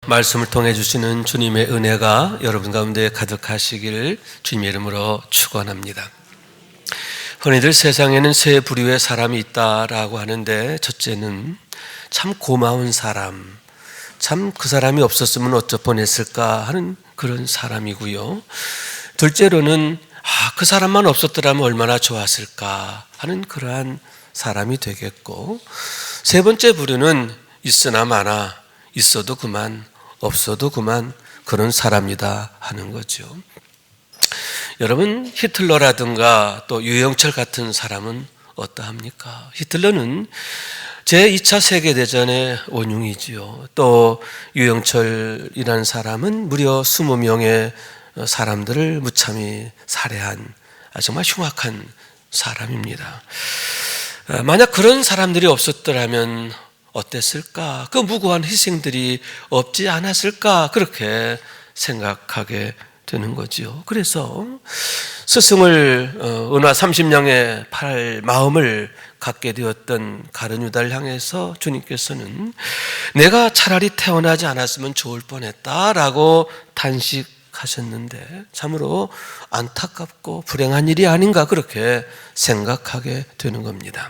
말씀을 통해 주시는 주님의 은혜가 여러분 가운데 가득하시기를 주님의 이름으로 축원합니다. 흔히들 세상에는 세 부류의 사람이 있다라고 하는데, 첫째는 참 고마운 사람, 참 그 사람이 없었으면 어찌 뻔했을까 하는 그런 사람이고요. 둘째로는 그 사람만 없었더라면 얼마나 좋았을까 하는 그러한 사람이 되겠고, 세 번째 부류는 있으나 마나, 있어도 그만, 없어도 그만, 그런 사람이다 하는 거죠. 여러분, 히틀러라든가 또 유영철 같은 사람은 어떠합니까? 히틀러는 제2차 세계대전의 원흉이지요. 또 유영철이라는 사람은 무려 20명의 사람들을 무참히 살해한 정말 흉악한 사람입니다. 만약 그런 사람들이 없었더라면 어땠을까? 그 무고한 희생들이 없지 않았을까? 그렇게 생각하게 되는 거죠. 그래서 스승을 은화 30냥에 팔 마음을 갖게 되었던 가룟 유다를 향해서 주님께서는 내가 차라리 태어나지 않았으면 좋을 뻔했다라고 탄식하셨는데, 참으로 안타깝고 불행한 일이 아닌가 그렇게 생각하게 되는 겁니다.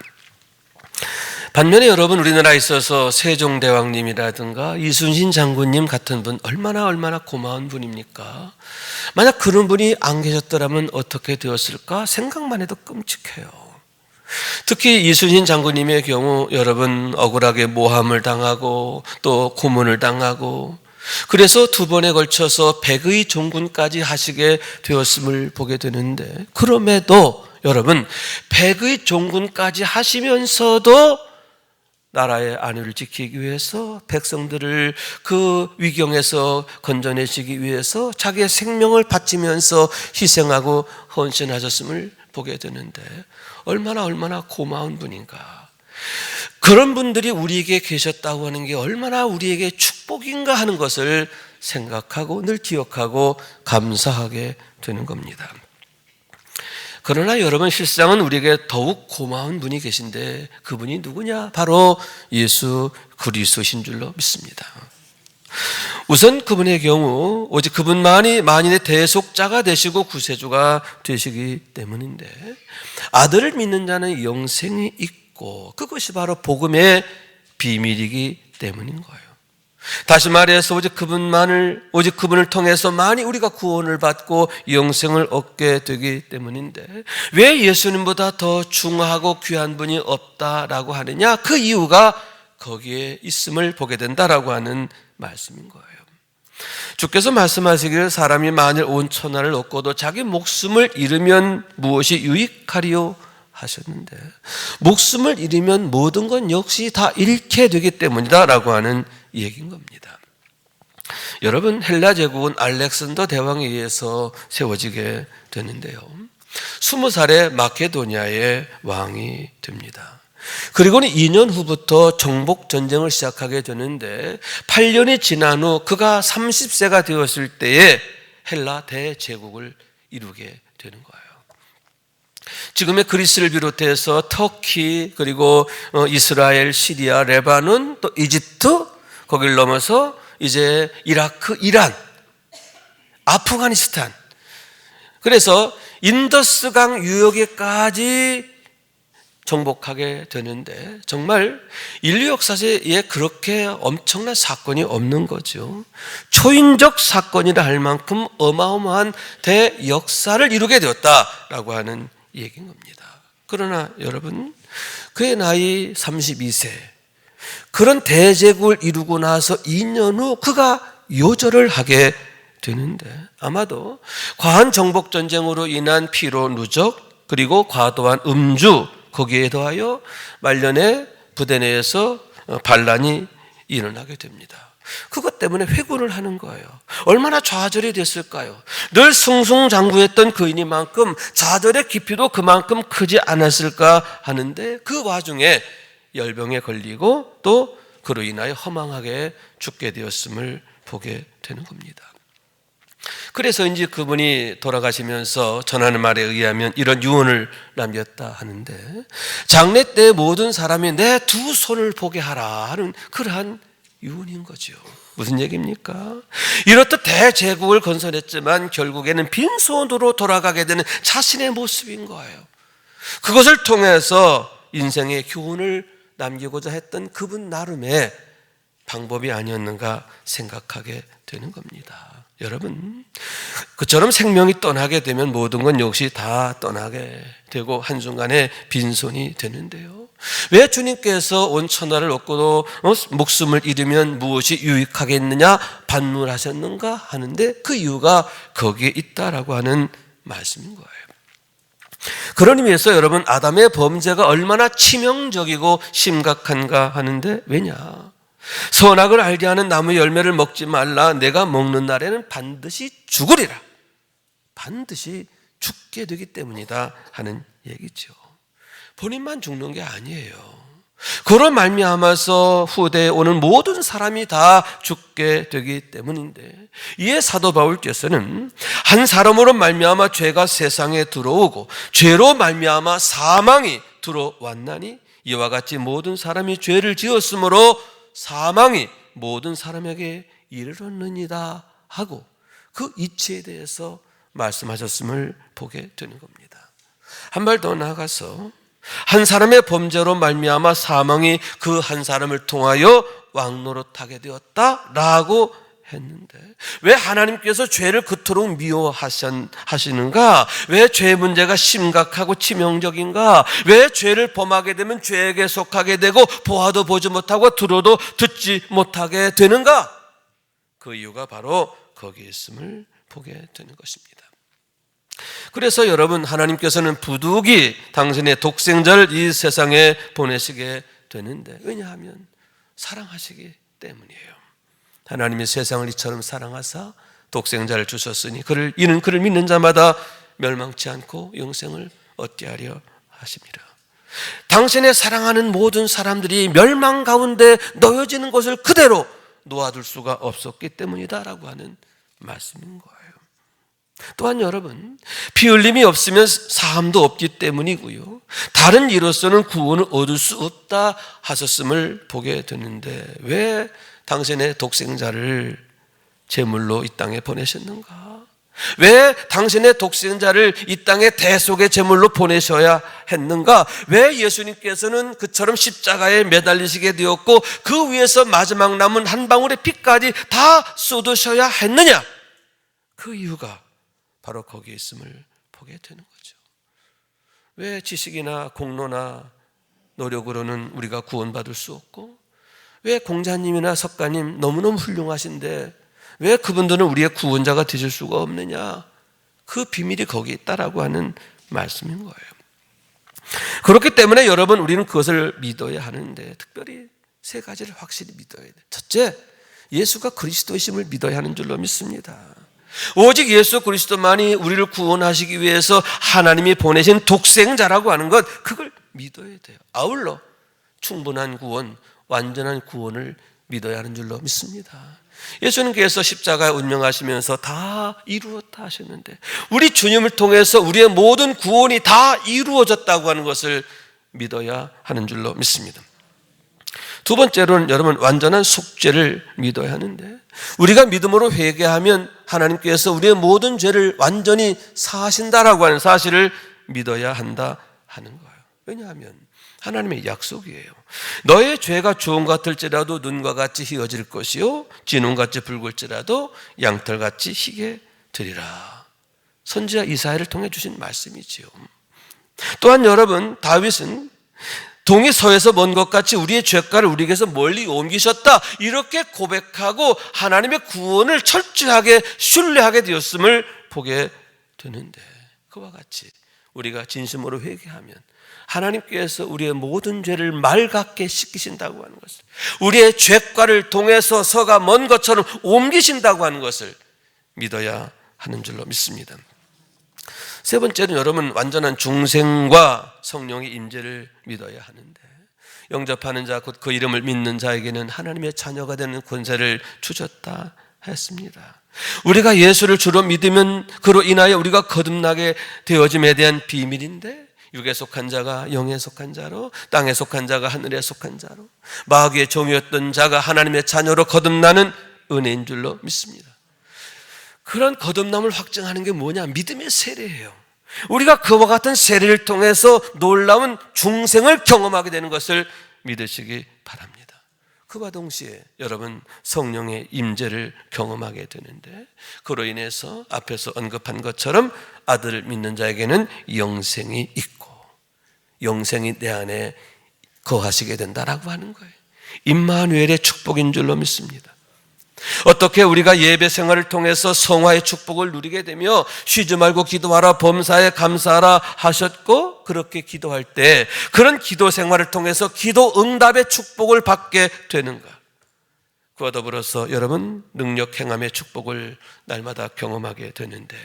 반면에 여러분, 우리나라에 있어서 세종대왕님이라든가 이순신 장군님 같은 분 얼마나 고마운 분입니까? 만약 그런 분이 안 계셨더라면 어떻게 되었을까 생각만 해도 끔찍해요. 특히 이순신 장군님의 경우 여러분, 억울하게 모함을 당하고 또 고문을 당하고, 그래서 2번에 걸쳐서 백의 종군까지 하시게 되었음을 보게 되는데, 그럼에도 여러분, 백의 종군까지 하시면서도 나라의 안위를 지키기 위해서, 백성들을 그 위경에서 건져내시기 위해서 자기의 생명을 바치면서 희생하고 헌신하셨음을 보게 되는데, 얼마나 고마운 분인가. 그런 분들이 우리에게 계셨다고 하는 게 얼마나 우리에게 축복인가 하는 것을 생각하고 늘 기억하고 감사하게 되는 겁니다. 그러나 여러분, 실상은 우리에게 더욱 고마운 분이 계신데, 그분이 누구냐? 바로 예수 그리스도신 줄로 믿습니다. 우선 그분의 경우 오직 그분만이 만인의 대속자가 되시고 구세주가 되시기 때문인데, 아들을 믿는 자는 영생이 있고 그것이 바로 복음의 비밀이기 때문인 거예요. 다시 말해서 오직 그분을 통해서만이 우리가 구원을 받고 영생을 얻게 되기 때문인데, 왜 예수님보다 더 중하고 귀한 분이 없다라고 하느냐? 그 이유가 거기에 있음을 보게 된다라고 하는 말씀인 거예요. 주께서 말씀하시기를 사람이 만일 온 천하를 얻고도 자기 목숨을 잃으면 무엇이 유익하리요 하셨는데, 목숨을 잃으면 모든 건 역시 다 잃게 되기 때문이다 라고 하는 얘기인 겁니다. 여러분, 헬라 제국은 알렉산더 대왕에 의해서 세워지게 되는데요, 20살에 마케도니아의 왕이 됩니다. 그리고는 2년 후부터 정복 전쟁을 시작하게 되는데, 8년이 지난 후 그가 30세가 되었을 때에 헬라 대제국을 이루게 되는 거예요. 지금의 그리스를 비롯해서 터키, 그리고 이스라엘, 시리아, 레바논, 또 이집트, 거기를 넘어서 이제 이라크, 이란, 아프가니스탄, 그래서 인더스강 유역에까지 정복하게 되는데, 정말 인류 역사에 그렇게 엄청난 사건이 없는 거죠. 초인적 사건이라 할 만큼 어마어마한 대역사를 이루게 되었다라고 하는 얘기인 겁니다. 그러나 여러분, 그의 나이 32세, 그런 대제국을 이루고 나서 2년 후 그가 요절을 하게 되는데, 아마도 과한 정복 전쟁으로 인한 피로 누적, 그리고 과도한 음주, 거기에 더하여 말년에 부대 내에서 반란이 일어나게 됩니다. 그것 때문에 회고를 하는 거예요. 얼마나 좌절이 됐을까요? 늘 승승장구했던 그이니만큼 좌절의 깊이도 그만큼 크지 않았을까 하는데, 그 와중에 열병에 걸리고 또 그로 인하여 허망하게 죽게 되었음을 보게 되는 겁니다. 그래서인지 그분이 돌아가시면서 전하는 말에 의하면 이런 유언을 남겼다 하는데, 장례 때 모든 사람이 내 두 손을 보게 하라 하는 그러한 유언인 거죠. 무슨 얘기입니까? 이렇듯 대제국을 건설했지만 결국에는 빈손으로 돌아가게 되는 자신의 모습인 거예요. 그것을 통해서 인생의 교훈을 남기고자 했던 그분 나름의 방법이 아니었는가 생각하게 되는 겁니다. 여러분, 그처럼 생명이 떠나게 되면 모든 건 역시 다 떠나게 되고 한순간에 빈손이 되는데요. 왜 주님께서 온 천하를 얻고도 목숨을 잃으면 무엇이 유익하겠느냐 반문하셨는가 하는데 그 이유가 거기에 있다라고 하는 말씀인 거예요. 그런 의미에서 여러분, 아담의 범죄가 얼마나 치명적이고 심각한가 하는데, 왜냐? 선악을 알게 하는 나무 열매를 먹지 말라. 내가 먹는 날에는 반드시 죽으리라. 반드시 죽게 되기 때문이다 하는 얘기죠. 본인만 죽는 게 아니에요. 그로 말미암아서 후대에 오는 모든 사람이 다 죽게 되기 때문인데, 이에 사도 바울께서는 한 사람으로 말미암아 죄가 세상에 들어오고 죄로 말미암아 사망이 들어왔나니 이와 같이 모든 사람이 죄를 지었으므로 사망이 모든 사람에게 이르렀느니라 하고 그 이치에 대해서 말씀하셨음을 보게 되는 겁니다. 한 발 더 나아가서 한 사람의 범죄로 말미암아 사망이 그 한 사람을 통하여 왕노릇하게 되었다라고 했는데, 왜 하나님께서 죄를 그토록 미워하시는가? 왜 죄 문제가 심각하고 치명적인가? 왜 죄를 범하게 되면 죄에게 속하게 되고 보아도 보지 못하고 들어도 듣지 못하게 되는가? 그 이유가 바로 거기에 있음을 보게 되는 것입니다. 그래서 여러분, 하나님께서는 부득이 당신의 독생자를 이 세상에 보내시게 되는데, 왜냐하면 사랑하시기 때문이에요. 하나님이 세상을 이처럼 사랑하사 독생자를 주셨으니 이는 그를 믿는 자마다 멸망치 않고 영생을 얻게 하려 하십니다. 당신의 사랑하는 모든 사람들이 멸망 가운데 놓여지는 것을 그대로 놓아둘 수가 없었기 때문이다라고 하는 말씀인 거예요. 또한 여러분, 피 흘림이 없으면 사함도 없기 때문이고요, 다른 이로서는 구원을 얻을 수 없다 하셨음을 보게 되는데, 왜 당신의 독생자를 제물로 이 땅에 보내셨는가? 왜 당신의 독생자를 이 땅에 대속의 제물로 보내셔야 했는가? 왜 예수님께서는 그처럼 십자가에 매달리시게 되었고 그 위에서 마지막 남은 한 방울의 피까지 다 쏟으셔야 했느냐? 그 이유가 바로 거기에 있음을 보게 되는 거죠. 왜 지식이나 공로나 노력으로는 우리가 구원받을 수 없고, 왜 공자님이나 석가님 너무너무 훌륭하신데 왜 그분들은 우리의 구원자가 되실 수가 없느냐? 그 비밀이 거기에 있다라고 하는 말씀인 거예요. 그렇기 때문에 여러분, 우리는 그것을 믿어야 하는데, 특별히 세 가지를 확실히 믿어야 돼요. 첫째, 예수가 그리스도이심을 믿어야 하는 줄로 믿습니다. 오직 예수 그리스도만이 우리를 구원하시기 위해서 하나님이 보내신 독생자라고 하는 것, 그걸 믿어야 돼요. 아울러 충분한 구원, 완전한 구원을 믿어야 하는 줄로 믿습니다. 예수님께서 십자가에 운명하시면서 다 이루었다 하셨는데, 우리 주님을 통해서 우리의 모든 구원이 다 이루어졌다고 하는 것을 믿어야 하는 줄로 믿습니다. 두 번째로는 여러분, 완전한 속죄를 믿어야 하는데, 우리가 믿음으로 회개하면 하나님께서 우리의 모든 죄를 완전히 사하신다라고 하는 사실을 믿어야 한다 하는 거예요. 왜냐하면 하나님의 약속이에요. 너의 죄가 주홍 같을지라도 눈과 같이 희어질 것이요 진홍같이 붉을지라도 양털같이 희게 되리라. 선지자 이사야를 통해 주신 말씀이지요. 또한 여러분, 다윗은 동이 서에서 먼 것 같이 우리의 죄가를 우리에게서 멀리 옮기셨다, 이렇게 고백하고 하나님의 구원을 철저하게 신뢰하게 되었음을 보게 되는데, 그와 같이 우리가 진심으로 회개하면 하나님께서 우리의 모든 죄를 맑게 씻기신다고 하는 것을, 우리의 죄가를 동에서 서가 먼 것처럼 옮기신다고 하는 것을 믿어야 하는 줄로 믿습니다. 세 번째는 여러분, 완전한 중생과 성령의 임재를 믿어야 하는데, 영접하는 자, 곧 그 이름을 믿는 자에게는 하나님의 자녀가 되는 권세를 주셨다 했습니다. 우리가 예수를 주로 믿으면 그로 인하여 우리가 거듭나게 되어짐에 대한 비밀인데, 육에 속한 자가 영에 속한 자로, 땅에 속한 자가 하늘에 속한 자로, 마귀의 종이었던 자가 하나님의 자녀로 거듭나는 은혜인 줄로 믿습니다. 그런 거듭남을 확증하는 게 뭐냐? 믿음의 세례예요. 우리가 그와 같은 세례를 통해서 놀라운 중생을 경험하게 되는 것을 믿으시기 바랍니다. 그와 동시에 여러분 성령의 임재를 경험하게 되는데, 그로 인해서 앞에서 언급한 것처럼 아들을 믿는 자에게는 영생이 있고 영생이 내 안에 거하시게 된다라고 하는 거예요. 임마누엘의 축복인 줄로 믿습니다. 어떻게 우리가 예배 생활을 통해서 성화의 축복을 누리게 되며 쉬지 말고 기도하라 범사에 감사하라 하셨고, 그렇게 기도할 때 그런 기도 생활을 통해서 기도 응답의 축복을 받게 되는가? 그와 더불어서 여러분 능력 행함의 축복을 날마다 경험하게 되는데,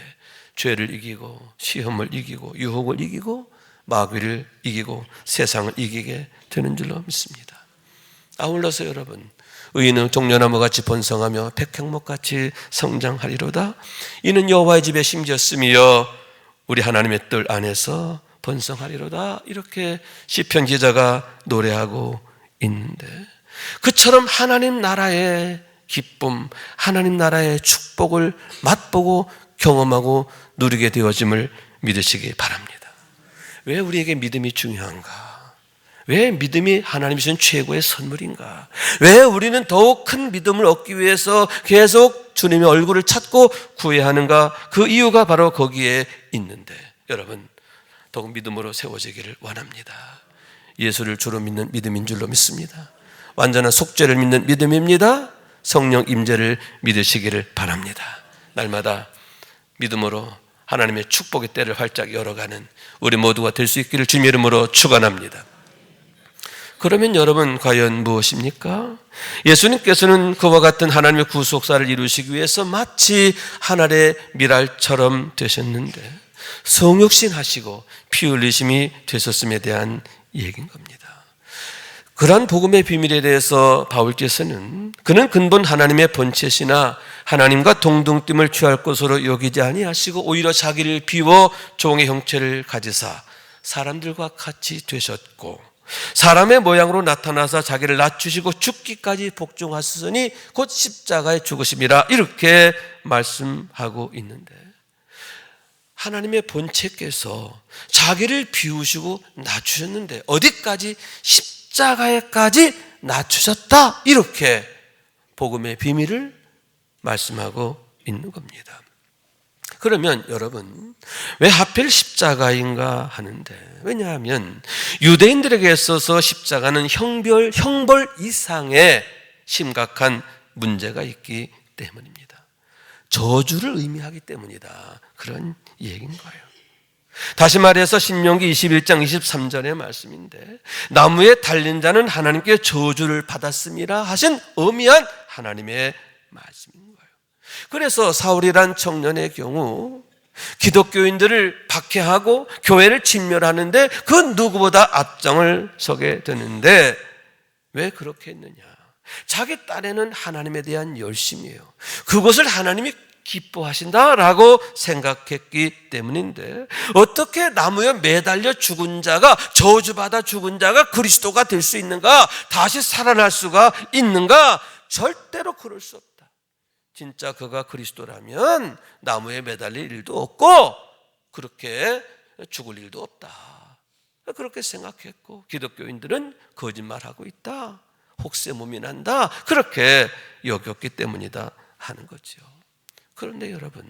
죄를 이기고 시험을 이기고 유혹을 이기고 마귀를 이기고 세상을 이기게 되는 줄로 믿습니다. 아울러서 여러분 의인은 종려나무같이 번성하며 백향목같이 성장하리로다. 이는 여호와의 집에 심겼으며 우리 하나님의 뜰 안에서 번성하리로다. 이렇게 시편 기자가 노래하고 있는데, 그처럼 하나님 나라의 기쁨, 하나님 나라의 축복을 맛보고 경험하고 누리게 되어짐을 믿으시기 바랍니다. 왜 우리에게 믿음이 중요한가? 왜 믿음이 하나님이 주신 최고의 선물인가? 왜 우리는 더욱 큰 믿음을 얻기 위해서 계속 주님의 얼굴을 찾고 구해야 하는가? 그 이유가 바로 거기에 있는데, 여러분 더욱 믿음으로 세워지기를 원합니다. 예수를 주로 믿는 믿음인 줄로 믿습니다. 완전한 속죄를 믿는 믿음입니다. 성령 임재를 믿으시기를 바랍니다. 날마다 믿음으로 하나님의 축복의 때를 활짝 열어가는 우리 모두가 될 수 있기를 주님의 이름으로 축원합니다. 그러면 여러분 과연 무엇입니까? 예수님께서는 그와 같은 하나님의 구속사를 이루시기 위해서 마치 하늘의 미랄처럼 되셨는데 성육신 하시고 피 흘리심이 되셨음에 대한 얘기인 겁니다. 그러한 복음의 비밀에 대해서 바울께서는 그는 근본 하나님의 본체시나 하나님과 동등됨을 취할 것으로 여기지 아니하시고 오히려 자기를 비워 종의 형체를 가지사 사람들과 같이 되셨고 사람의 모양으로 나타나서 자기를 낮추시고 죽기까지 복종하시니 곧 십자가에 죽으심이라, 이렇게 말씀하고 있는데, 하나님의 본체께서 자기를 비우시고 낮추셨는데 어디까지? 십자가에까지 낮추셨다, 이렇게 복음의 비밀을 말씀하고 있는 겁니다. 그러면 여러분 왜 하필 십자가인가 하는데, 왜냐하면 유대인들에게 있어서 십자가는 형벌 이상의 심각한 문제가 있기 때문입니다. 저주를 의미하기 때문이다, 그런 얘기인 거예요. 다시 말해서 신명기 21장 23절의 말씀인데, 나무에 달린 자는 하나님께 저주를 받았음이라 하신 엄미한 하나님의 말씀인 거예요. 그래서 사울이란 청년의 경우 기독교인들을 박해하고 교회를 진멸하는데 그 누구보다 앞장을 서게 되는데, 왜 그렇게 했느냐? 자기 딴에는 하나님에 대한 열심이에요. 그것을 하나님이 기뻐하신다라고 생각했기 때문인데, 어떻게 나무에 매달려 죽은 자가, 저주받아 죽은 자가 그리스도가 될 수 있는가? 다시 살아날 수가 있는가? 절대로 그럴 수 없다. 진짜 그가 그리스도라면 나무에 매달릴 일도 없고 그렇게 죽을 일도 없다, 그렇게 생각했고, 기독교인들은 거짓말하고 있다, 혹세무민 한다, 그렇게 여겼기 때문이다 하는 거죠. 그런데 여러분,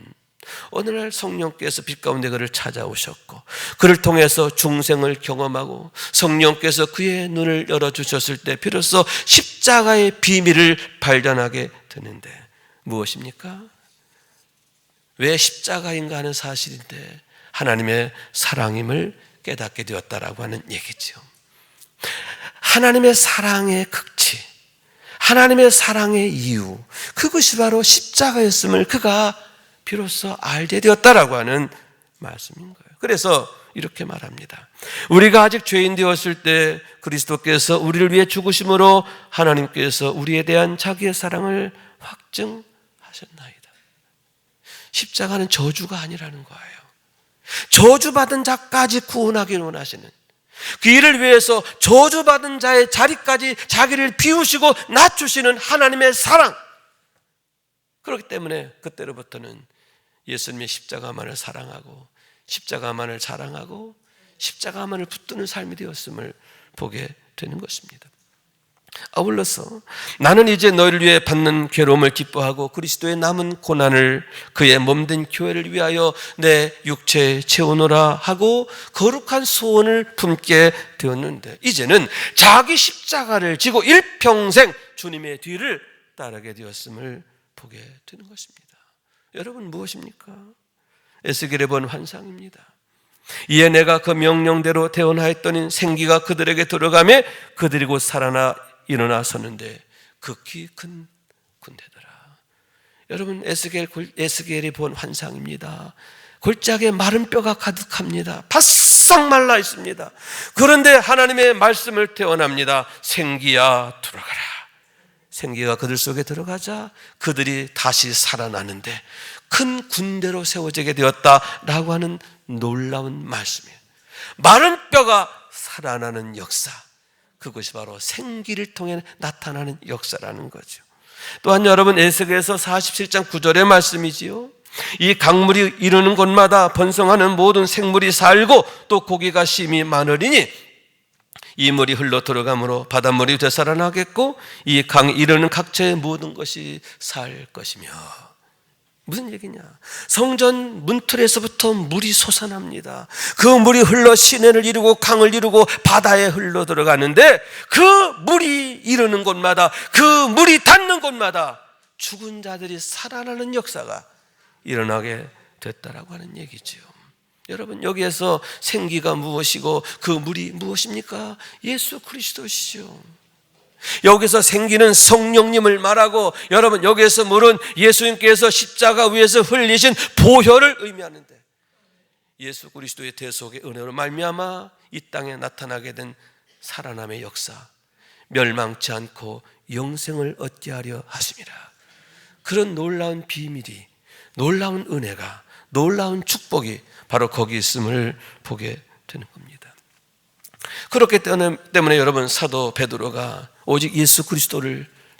어느 날 성령께서 빛 가운데 그를 찾아오셨고 그를 통해서 중생을 경험하고 성령께서 그의 눈을 열어주셨을 때 비로소 십자가의 비밀을 발견하게 되는데, 무엇입니까? 왜 십자가인가 하는 사실인데 하나님의 사랑임을 깨닫게 되었다라고 하는 얘기죠. 하나님의 사랑의 극치, 하나님의 사랑의 이유, 그것이 바로 십자가였음을 그가 비로소 알게 되었다라고 하는 말씀인 거예요. 그래서 이렇게 말합니다. 우리가 아직 죄인 되었을 때 그리스도께서 우리를 위해 죽으심으로 하나님께서 우리에 대한 자기의 사랑을 확증하셨나이다. 십자가는 저주가 아니라는 거예요. 저주받은 자까지 구원하기를 원하시는, 그 일을 위해서 저주받은 자의 자리까지 자기를 비우시고 낮추시는 하나님의 사랑, 그렇기 때문에 그때로부터는 예수님의 십자가만을 사랑하고 십자가만을 자랑하고 십자가만을 붙드는 삶이 되었음을 보게 되는 것입니다. 아울러서 나는 이제 너희를 위해 받는 괴로움을 기뻐하고 그리스도의 남은 고난을 그의 몸된 교회를 위하여 내 육체에 채우노라 하고 거룩한 소원을 품게 되었는데, 이제는 자기 십자가를 지고 일평생 주님의 뒤를 따르게 되었음을 보게 되는 것입니다. 여러분, 무엇입니까? 에스겔에 본 환상입니다. 이에 내가 그 명령대로 태어나했더니 생기가 그들에게 들어가매 그들이 곧 살아나 일어나섰는데 극히 큰 군대더라. 여러분, 에스겔이 본 환상입니다. 골짜기에 마른 뼈가 가득합니다. 바싹 말라 있습니다. 그런데 하나님의 말씀을 태어납니다. 생기야 들어가라. 생기가 그들 속에 들어가자 그들이 다시 살아나는데 큰 군대로 세워지게 되었다라고 하는 놀라운 말씀이에요. 마른 뼈가 살아나는 역사, 그것이 바로 생기를 통해 나타나는 역사라는 거죠. 또한 여러분, 에스겔에서 47장 9절의 말씀이지요. 이 강물이 이르는 곳마다 번성하는 모든 생물이 살고 또 고기가 심히 많으리니 이 물이 흘러 들어가므로 바닷물이 되살아나겠고 이 강이 이르는 각처의 모든 것이 살 것이며. 무슨 얘기냐? 성전 문틀에서부터 물이 솟아납니다. 그 물이 흘러 시내를 이루고 강을 이루고 바다에 흘러 들어가는데 그 물이 이르는 곳마다, 그 물이 닿는 곳마다 죽은 자들이 살아나는 역사가 일어나게 됐다라고 하는 얘기죠. 여러분, 여기에서 생기가 무엇이고 그 물이 무엇입니까? 예수 그리스도시죠. 여기서 생기는 성령님을 말하고, 여러분, 여기에서 물은 예수님께서 십자가 위에서 흘리신 보혈을 의미하는데, 예수 그리스도의 대속의 은혜로 말미암아 이 땅에 나타나게 된 살아남의 역사, 멸망치 않고 영생을 얻게 하려 하심이라. 그런 놀라운 비밀이, 놀라운 은혜가, 놀라운 축복이 바로 거기 있음을 보게 되는 겁니다. 그렇기 때문에 여러분, 사도 베드로가 오직 예수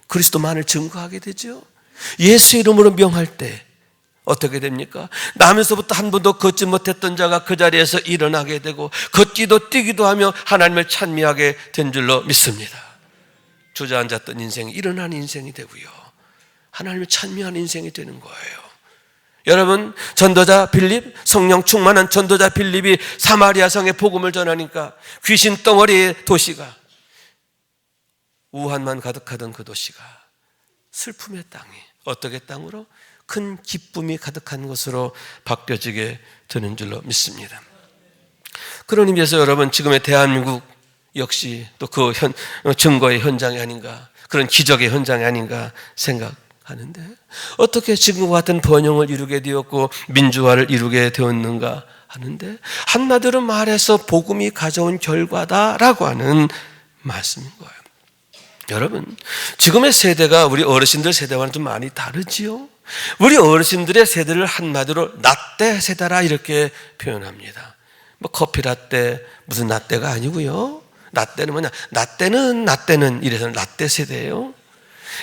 그리스도만을 증거하게 되죠. 예수 이름으로 명할 때 어떻게 됩니까? 나면서부터 한 번도 걷지 못했던 자가 그 자리에서 일어나게 되고 걷기도 뛰기도 하며 하나님을 찬미하게 된 줄로 믿습니다. 주저앉았던 인생이 일어난 인생이 되고요, 하나님을 찬미하는 인생이 되는 거예요. 여러분, 전도자 빌립, 성령 충만한 전도자 빌립이 사마리아 성에 복음을 전하니까 귀신 덩어리의 도시가, 우환만 가득하던 그 도시가 슬픔의 땅이 어떻게 땅으로? 큰 기쁨이 가득한 것으로 바뀌어지게 되는 줄로 믿습니다. 그런 의미에서 여러분, 지금의 대한민국 역시 또 그 증거의 현장이 아닌가, 그런 기적의 현장이 아닌가 생각하는데, 어떻게 지금과 같은 번영을 이루게 되었고 민주화를 이루게 되었는가 하는데, 한마디로 말해서 복음이 가져온 결과다라고 하는 말씀인 거예요. 여러분, 지금의 세대가 우리 어르신들 세대와는 좀 많이 다르지요. 우리 어르신들의 세대를 한마디로 라떼 세대라 이렇게 표현합니다. 뭐 커피 라떼, 무슨 라떼가 아니고요. 라떼는 뭐냐? 라떼는 이래서 라떼 세대예요.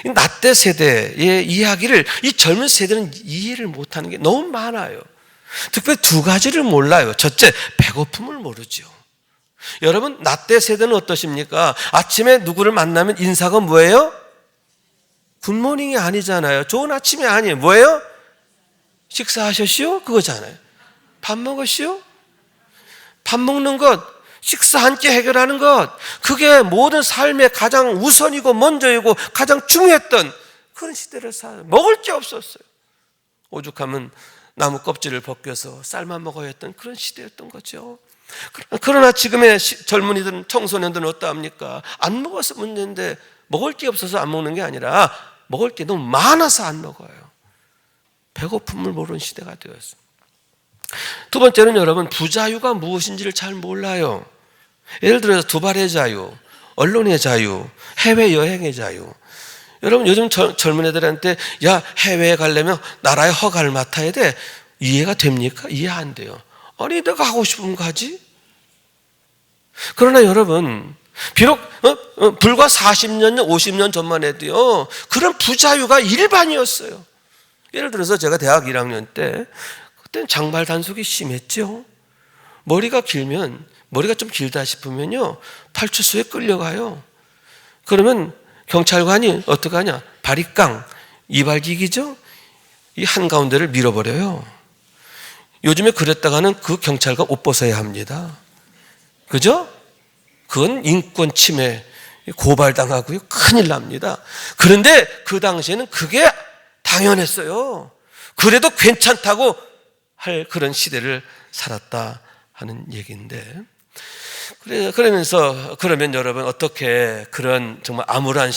이 라떼 세대의 이야기를 이 젊은 세대는 이해를 못하는 게 너무 많아요. 특별히 두 가지를 몰라요. 첫째, 배고픔을 모르죠. 여러분, 라떼 세대는 어떠십니까? 아침에 누구를 만나면 인사가 뭐예요? 굿모닝이 아니잖아요. 좋은 아침이 아니에요. 뭐예요? 식사하셨시오? 그거잖아요. 밥 먹었시오? 밥 먹는 것, 식사 한 끼 해결하는 것, 그게 모든 삶의 가장 우선이고 먼저이고 가장 중요했던 그런 시대를 살아요. 먹을 게 없었어요. 오죽하면 나무 껍질을 벗겨서 쌀만 먹어야 했던 그런 시대였던 거죠. 그러나 지금의 젊은이들은, 청소년들은 어떠합니까? 안 먹어서 문제인데, 먹을 게 없어서 안 먹는 게 아니라 먹을 게 너무 많아서 안 먹어요. 배고픔을 모르는 시대가 되었어요. 두 번째는 여러분, 부자유가 무엇인지를 잘 몰라요. 예를 들어서 두발의 자유, 언론의 자유, 해외여행의 자유. 여러분, 요즘 젊은 애들한테 야, 해외에 가려면 나라의 허가를 맡아야 돼. 이해가 됩니까? 이해 안 돼요. 아니, 내가 하고 싶으면 가지. 그러나 여러분, 비록 불과 40년, 50년 전만 해도요, 그런 부자유가 일반이었어요. 예를 들어서 제가 대학 1학년 때 그때는 장발 단속이 심했죠. 머리가 좀 길다 싶으면요 파출소에 끌려가요. 그러면 경찰관이 어떡하냐, 바리깡, 이발기기죠, 이 한가운데를 밀어버려요. 요즘에 그랬다가는 그 경찰관 옷 벗어야 합니다. 그죠? 그건 인권 침해, 고발당하고요 큰일 납니다. 그런데 그 당시에는 그게 당연했어요. 그래도 괜찮다고 할 그런 시대를 살았다 하는 얘기인데, 그러면 여러분 어떻게 그런 정말 암울한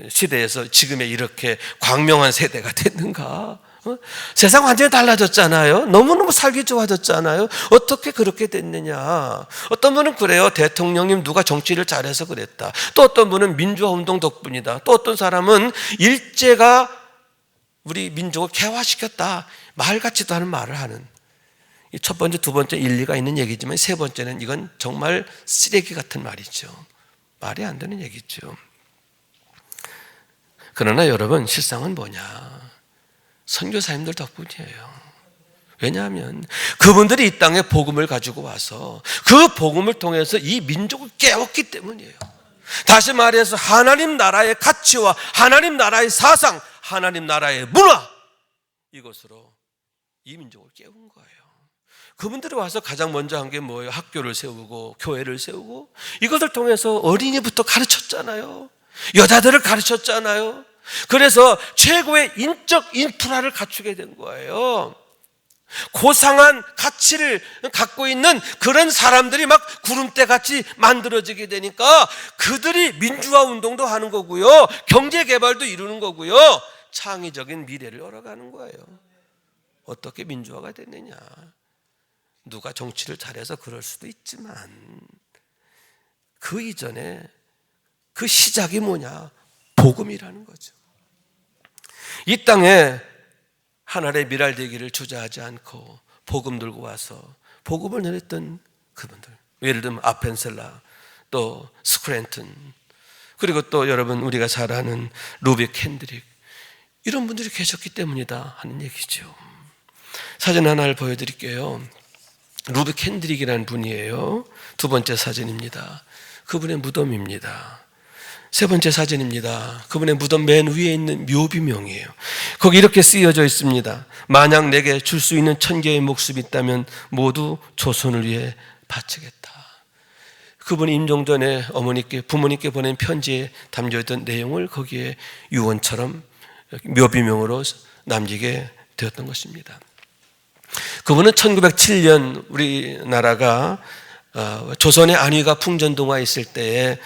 시대에서 지금의 이렇게 광명한 세대가 됐는가? 세상 완전히 달라졌잖아요. 너무너무 살기 좋아졌잖아요. 어떻게 그렇게 됐느냐? 어떤 분은 그래요. 대통령님 누가 정치를 잘해서 그랬다. 또 어떤 분은 민주화 운동 덕분이다. 또 어떤 사람은 일제가 우리 민족을 개화시켰다. 말 같지도 않은 말을 하는, 첫 번째, 두 번째 일리가 있는 얘기지만 세 번째는 이건 정말 쓰레기 같은 말이죠. 말이 안 되는 얘기죠. 그러나 여러분, 실상은 뭐냐? 선교사님들 덕분이에요. 왜냐하면 그분들이 이 땅에 복음을 가지고 와서 그 복음을 통해서 이 민족을 깨웠기 때문이에요. 다시 말해서 하나님 나라의 가치와 하나님 나라의 사상, 하나님 나라의 문화, 이것으로 이 민족을 깨운 거예요. 그분들이 와서 가장 먼저 한 게 뭐예요? 학교를 세우고 교회를 세우고 이것을 통해서 어린이부터 가르쳤잖아요. 여자들을 가르쳤잖아요. 그래서 최고의 인적 인프라를 갖추게 된 거예요. 고상한 가치를 갖고 있는 그런 사람들이 막 구름대같이 만들어지게 되니까 그들이 민주화 운동도 하는 거고요, 경제개발도 이루는 거고요, 창의적인 미래를 열어가는 거예요. 어떻게 민주화가 됐느냐? 누가 정치를 잘해서 그럴 수도 있지만 그 이전에 그 시작이 뭐냐? 복음이라는 거죠. 이 땅에 하늘의 미랄되기를 주저하지 않고 복음 들고 와서 복음을 전했던 그분들, 예를 들면 아펜셀라, 또 스크랜튼, 그리고 또 여러분 우리가 잘 아는 루비 캔드릭, 이런 분들이 계셨기 때문이다 하는 얘기죠. 사진 하나를 보여드릴게요. 루비 캔드릭이라는 분이에요. 두 번째 사진입니다. 그분의 무덤입니다. 세 번째 사진입니다. 그분의 무덤 맨 위에 있는 묘비명이에요. 거기 이렇게 쓰여져 있습니다. 만약 내게 줄 수 있는 1000개의 목숨이 있다면 모두 조선을 위해 바치겠다. 그분이 임종 전에 부모님께 보낸 편지에 담겨있던 내용을 거기에 유언처럼 묘비명으로 남기게 되었던 것입니다. 그분은 1907년 우리나라가 조선의 안위가 풍전등화 있을 때에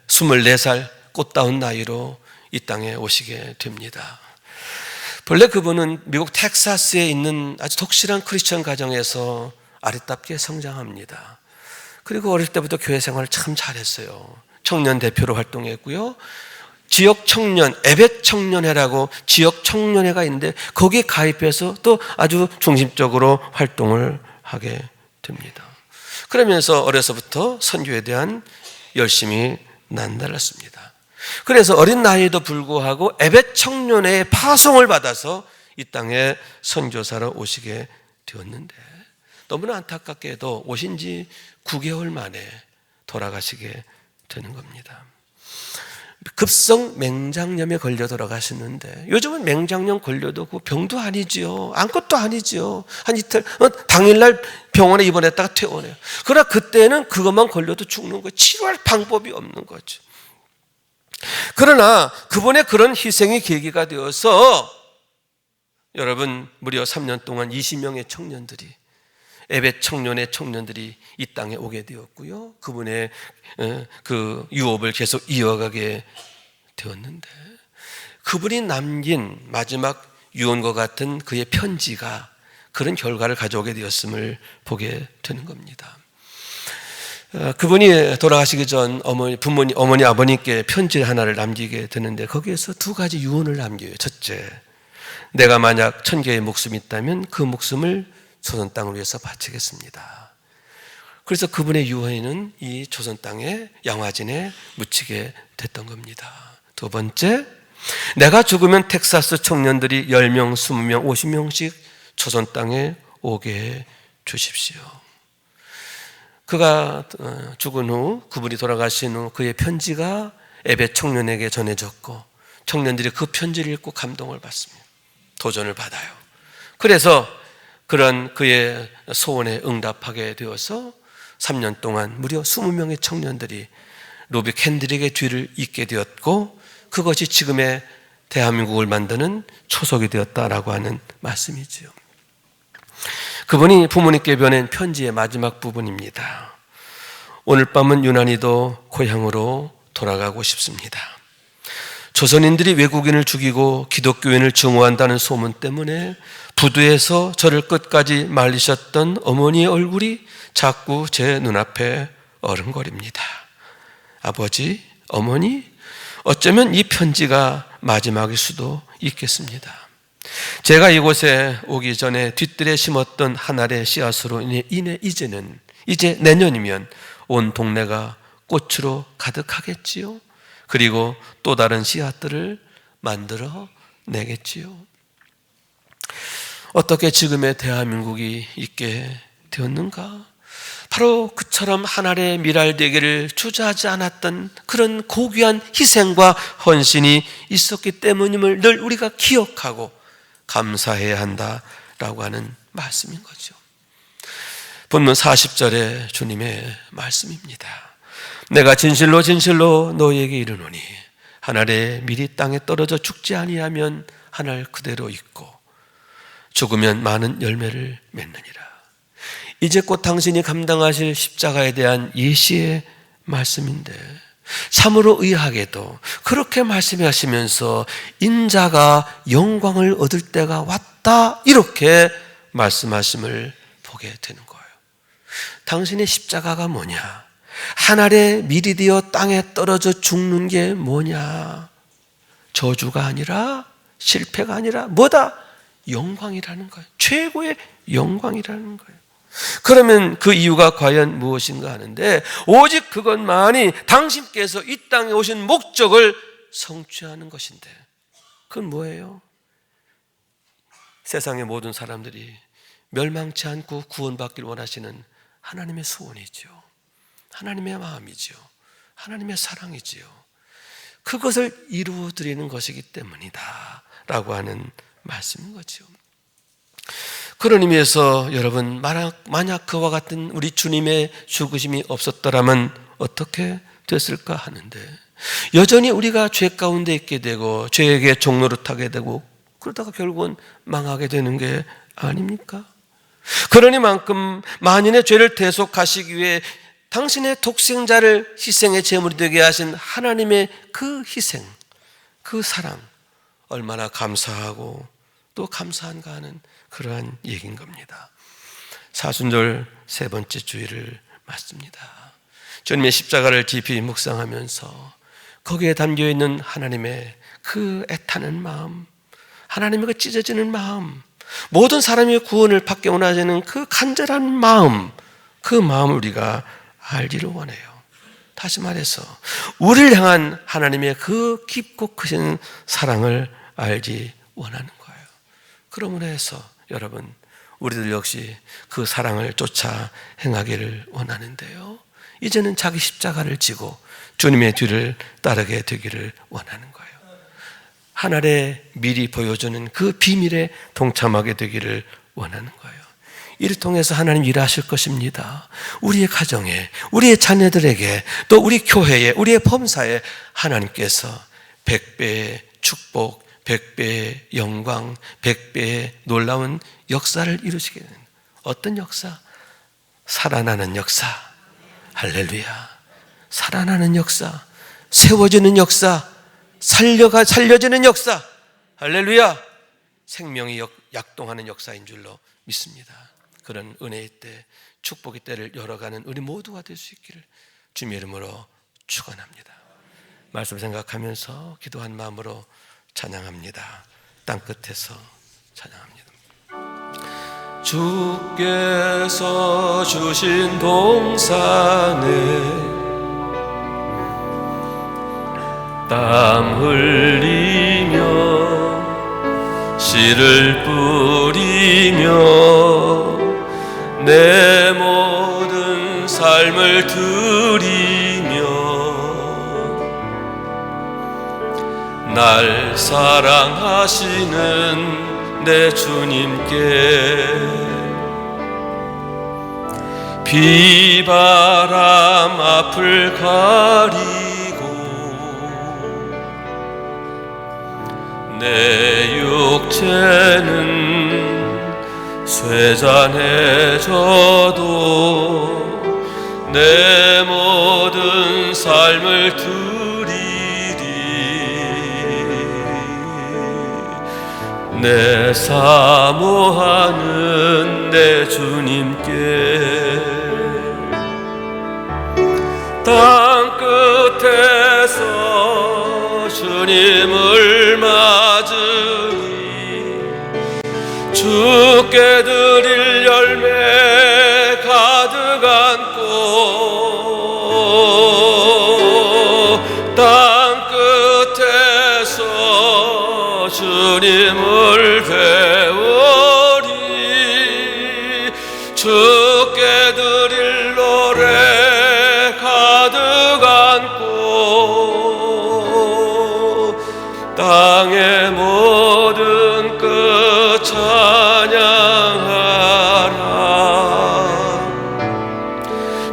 24살 꽃다운 나이로 이 땅에 오시게 됩니다. 본래 그분은 미국 텍사스에 있는 아주 독실한 크리스천 가정에서 아리답게 성장합니다. 그리고 어릴 때부터 교회 생활을 참 잘했어요. 청년 대표로 활동했고요. 지역 청년, 에벳 청년회라고 지역 청년회가 있는데 거기에 가입해서 또 아주 중심적으로 활동을 하게 됩니다. 그러면서 어려서부터 선교에 대한 열심히 남달랐습니다. 그래서 어린 나이에도 불구하고 에벳 청년회의 파송을 받아서 이 땅에 선교사로 오시게 되었는데 너무나 안타깝게도 오신 지 9개월 만에 돌아가시게 되는 겁니다. 급성 맹장염에 걸려 돌아가셨는데, 요즘은 맹장염 걸려도 그 병도 아니지요. 아무것도 아니지요. 한 이틀, 당일날 병원에 입원했다가 퇴원해요. 그러나 그때는 그것만 걸려도 죽는 거예요. 치료할 방법이 없는 거죠. 그러나 그분의 그런 희생이 계기가 되어서 여러분 무려 3년 동안 20명의 청년들이, 에벳 청년의 청년들이 이 땅에 오게 되었고요. 그분의 그 유업을 계속 이어가게 되었는데, 그분이 남긴 마지막 유언과 같은 그의 편지가 그런 결과를 가져오게 되었음을 보게 되는 겁니다. 그분이 돌아가시기 전 어머니 아버님께 편지 하나를 남기게 되는데 거기에서 두 가지 유언을 남겨요. 첫째, 내가 만약 1000개의 목숨이 있다면 그 목숨을 조선 땅을 위해서 바치겠습니다. 그래서 그분의 유언은 이 조선 땅의 양화진에 묻히게 됐던 겁니다. 두 번째, 내가 죽으면 텍사스 청년들이 10명, 20명, 50명씩 조선 땅에 오게 해 주십시오. 그가 죽은 후, 그분이 돌아가신 후 그의 편지가 에베 청년에게 전해졌고 청년들이 그 편지를 읽고 감동을 받습니다. 도전을 받아요. 그래서 그런 그의 소원에 응답하게 되어서 3년 동안 무려 20명의 청년들이 로비 캔드릭의 뒤를 잇게 되었고 그것이 지금의 대한민국을 만드는 초석이 되었다라고 하는 말씀이지요. 그분이 부모님께 보낸 편지의 마지막 부분입니다. 오늘 밤은 유난히도 고향으로 돌아가고 싶습니다. 조선인들이 외국인을 죽이고 기독교인을 증오한다는 소문 때문에 부두에서 저를 끝까지 말리셨던 어머니의 얼굴이 자꾸 제 눈앞에 어른거립니다. 아버지, 어머니, 어쩌면 이 편지가 마지막일 수도 있겠습니다. 제가 이곳에 오기 전에 뒤뜰에 심었던 한 알의 씨앗으로 인해 이제 내년이면 온 동네가 꽃으로 가득하겠지요. 그리고 또 다른 씨앗들을 만들어 내겠지요. 어떻게 지금의 대한민국이 있게 되었는가? 바로 그처럼 하나의 미랄되기를 주저하지 않았던 그런 고귀한 희생과 헌신이 있었기 때문임을 늘 우리가 기억하고 감사해야 한다라고 하는 말씀인 거죠. 본문 40절에 주님의 말씀입니다. 내가 진실로 진실로 너희에게 이르노니 한 알의 밀이 땅에 떨어져 죽지 아니하면 한 알 그대로 있고 죽으면 많은 열매를 맺느니라. 이제껏 당신이 감당하실 십자가에 대한 예시의 말씀인데 참으로 의아하게도 그렇게 말씀하시면서 인자가 영광을 얻을 때가 왔다 이렇게 말씀하심을 보게 되는 거예요. 당신의 십자가가 뭐냐? 한 알의 밀이 되어 땅에 떨어져 죽는 게 뭐냐? 저주가 아니라 실패가 아니라 뭐다? 영광이라는 거예요. 최고의 영광이라는 거예요. 그러면 그 이유가 과연 무엇인가 하는데 오직 그것만이 당신께서 이 땅에 오신 목적을 성취하는 것인데 그건 뭐예요? 세상의 모든 사람들이 멸망치 않고 구원받기를 원하시는 하나님의 소원이죠. 하나님의 마음이죠. 하나님의 사랑이지요. 그것을 이루어 드리는 것이기 때문이다 라고 하는 말씀인 거죠. 그런 의미에서 여러분 만약 그와 같은 우리 주님의 죽으심이 없었더라면 어떻게 됐을까 하는데 여전히 우리가 죄 가운데 있게 되고 죄에게 종노릇하게 되고 그러다가 결국은 망하게 되는 게 아닙니까? 그러니만큼 만인의 죄를 대속하시기 위해 당신의 독생자를 희생의 제물이 되게 하신 하나님의 그 희생, 그 사랑 얼마나 감사하고 또 감사한가 하는 그러한 얘기인 겁니다. 사순절 세 번째 주일을 맞습니다. 주님의 십자가를 깊이 묵상하면서 거기에 담겨있는 하나님의 그 애타는 마음, 하나님의 그 찢어지는 마음, 모든 사람이 구원을 받게 원하는 그 간절한 마음, 그 마음을 우리가 알기를 원해요. 다시 말해서 우리를 향한 하나님의 그 깊고 크신 사랑을 알기 원하는 거예요. 그러므로 해서 여러분 우리들 역시 그 사랑을 쫓아 행하기를 원하는데요. 이제는 자기 십자가를 지고 주님의 뒤를 따르게 되기를 원하는 거예요. 하늘에 미리 보여주는 그 비밀에 동참하게 되기를 원하는 거예요. 이를 통해서 하나님 일하실 것입니다. 우리의 가정에, 우리의 자녀들에게, 또 우리 교회에, 우리의 범사에 하나님께서 100배의 축복, 100배의 영광, 100배의 놀라운 역사를 이루시게 되는 어떤 역사? 살아나는 역사. 할렐루야. 살아나는 역사, 세워지는 역사, 살려지는 역사. 할렐루야. 생명이 약동하는 역사인 줄로 믿습니다. 그런 은혜의 때, 축복의 때를 열어가는 우리 모두가 될 수 있기를 주님의 이름으로 축원합니다. 말씀 생각하면서 기도한 마음으로 찬양합니다. 땅끝에서 찬양합니다. 주께서 주신 동산에 땀 흘리며 씨를 뿌리며 내 모든 삶을 드리며 날 사랑하시는 내 주님께 비바람 앞을 가리고 내 육체는 쇠잔해져도 내 모든 삶을 드리리 내 사모하는 내 주님께 땅 끝에서 주님을 맞으니 주께 드릴 열매 가득 안고 땅 끝에서 주님을 배우리 주께 드릴 노래 가득 안고 땅의 모든 끝 찬양하라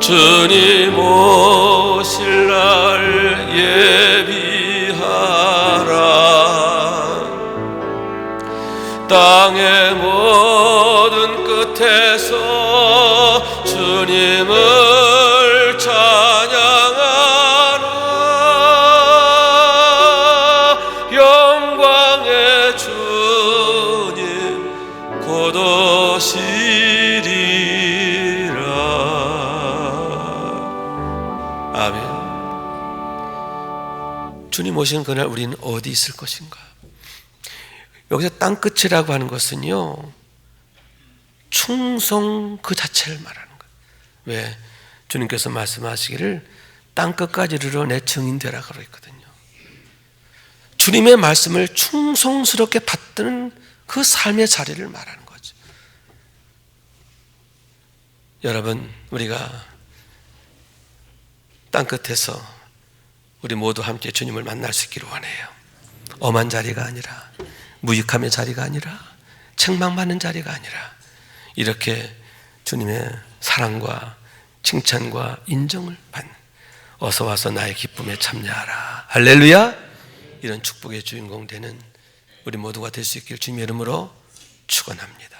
주님 오실 날 예비하라 땅의 모든 끝에서 주님을 찬양하라 영광의 주님 곧 오시리라. 아멘. 주님 오신 그날 우리는 어디 있을 것인가? 여기서 땅끝이라고 하는 것은요 충성 그 자체를 말하는 거예요. 왜? 주님께서 말씀하시기를 땅끝까지 이르러 내 증인 되라 그러거든요. 주님의 말씀을 충성스럽게 받드는 그 삶의 자리를 말하는 거죠. 여러분, 우리가 땅끝에서 우리 모두 함께 주님을 만날 수 있기를 원해요. 엄한 자리가 아니라, 무익함의 자리가 아니라, 책망받는 자리가 아니라 이렇게 주님의 사랑과 칭찬과 인정을 받는, 어서 와서 나의 기쁨에 참여하라, 할렐루야, 이런 축복의 주인공 되는 우리 모두가 될 수 있길 주님의 이름으로 축원합니다.